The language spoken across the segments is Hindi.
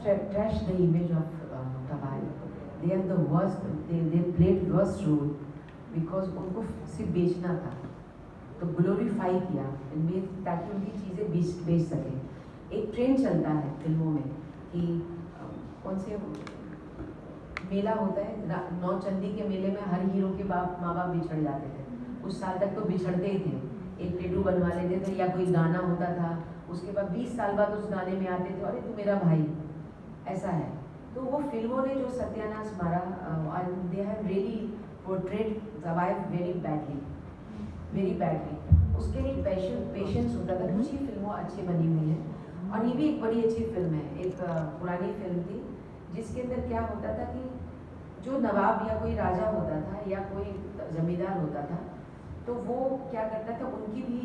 trash the image of Tabai. They are the worst. They played worst role because उनको सिर्फ बेचना था, तो ग्लोरीफाई किया इनमें ताकि उनकी चीज़ें बेच सकें। एक ट्रेंड चलता है फिल्मों में कि कौन से मेला होता है, नौचंदी के मेले में हर हीरो के माँ बाप बिछड़ जाते थे, कुछ साल तक तो बिछड़ते ही थे, एक टेटू बनवा लेते थे या कोई गाना होता था, उसके बाद 20 साल बाद उस गाने में आते थे, अरे तू मेरा भाई, ऐसा है। तो वो फिल्मों ने जो सत्यानाश मारा, दे हैव रियली पोर्ट्रेड दवाई वेरी बैडली। उसके लिए पेशेंस होता था, कुछ ही फिल्मों अच्छी बनी हुई है और ये भी एक बड़ी अच्छी फिल्म है। एक पुरानी फिल्म थी जिसके अंदर क्या होता था कि जो नवाब या कोई राजा होता था या कोई जमींदार होता था, तो वो क्या करता था, उनकी भी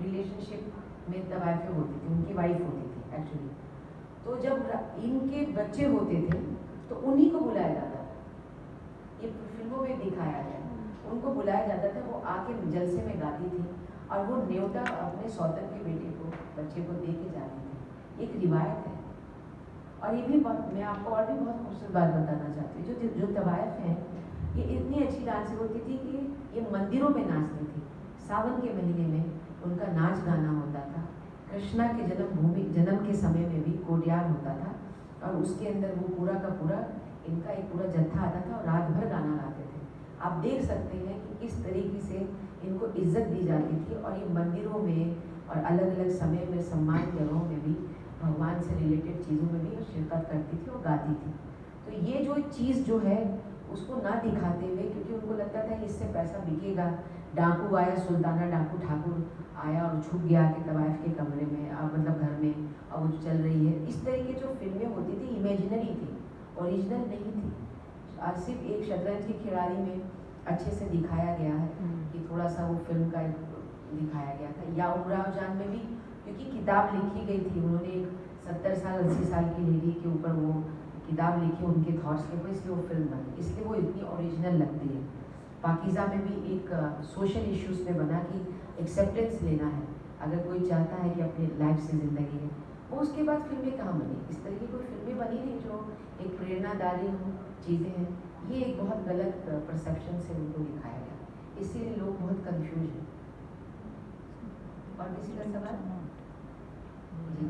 रिलेशनशिप में तवायफें होती थी, उनकी वाइफ होती थी एक्चुअली। तो जब इनके बच्चे होते थे तो उन्हीं को बुलाया जाता था, ये फिल्मों में दिखाया गया, उनको बुलाया जाता था, वो आके जलसे में गाती थी और वो न्योता अपने सौतन के बेटे को, बच्चे को दे के जाती थी। एक रिवायत है। और ये भी मैं आपको और भी बहुत खूबसूरत बात बताना चाहती हूँ, जो तवायफ हैं ये इतनी अच्छी डांसर होती थी कि ये मंदिरों में नाचती थी। सावन के महीने में उनका नाच गाना होता था। कृष्णा के जन्म के समय में भी कोडियार होता था और उसके अंदर वो पूरा का पूरा इनका एक पूरा जत्था आता था और रात भर गाना गाते थे। आप देख सकते हैं कि किस तरीके से इनको इज्जत दी जाती थी और ये मंदिरों में और अलग अलग समय में सम्मान जगहों में भी भगवान से रिलेटेड चीज़ों में भी शिरकत करती थी और गाती थी। तो ये जो चीज़ जो है उसको ना दिखाते हुए, क्योंकि उनको लगता था कि इससे पैसा बिकेगा, डाकू आया, सुल्ताना डाकू ठाकुर आया और छुप गया कि तवायफ के कमरे में, मतलब घर में, और वो चल रही है। इस तरह की जो फिल्में होती थी इमेजिनरी थी, ओरिजिनल नहीं थी। आज सिर्फ एक शतरंज के खिलाड़ी में अच्छे से दिखाया गया है कि थोड़ा सा वो फिल्म का दिखाया गया था, या उमराव जान में भी क्योंकि किताब लिखी गई थी, उन्होंने 70 साल 80 साल की लेडी के ऊपर वो किताब लिखी उनके थॉट्स के ऊपर, इसलिए वो फिल्म बनी, इसलिए वो इतनी ओरिजिनल लगती है। पाकीज़ा में भी एक सोशल इश्यूज पे बना कि एक्सेप्टेंस लेना है, अगर कोई चाहता है कि अपनी लाइफ से ज़िंदगी है, वो उसके बाद फिल्में कहाँ बनी, इस तरह की कोई फिल्में बनी नहीं जो एक प्रेरणादायी हो चीज़ें हैं। ये एक बहुत गलत परसेप्शन से उनको दिखाया गया, इसीलिए लोग बहुत कंफ्यूज हैं। और किसी का सवाल? जी।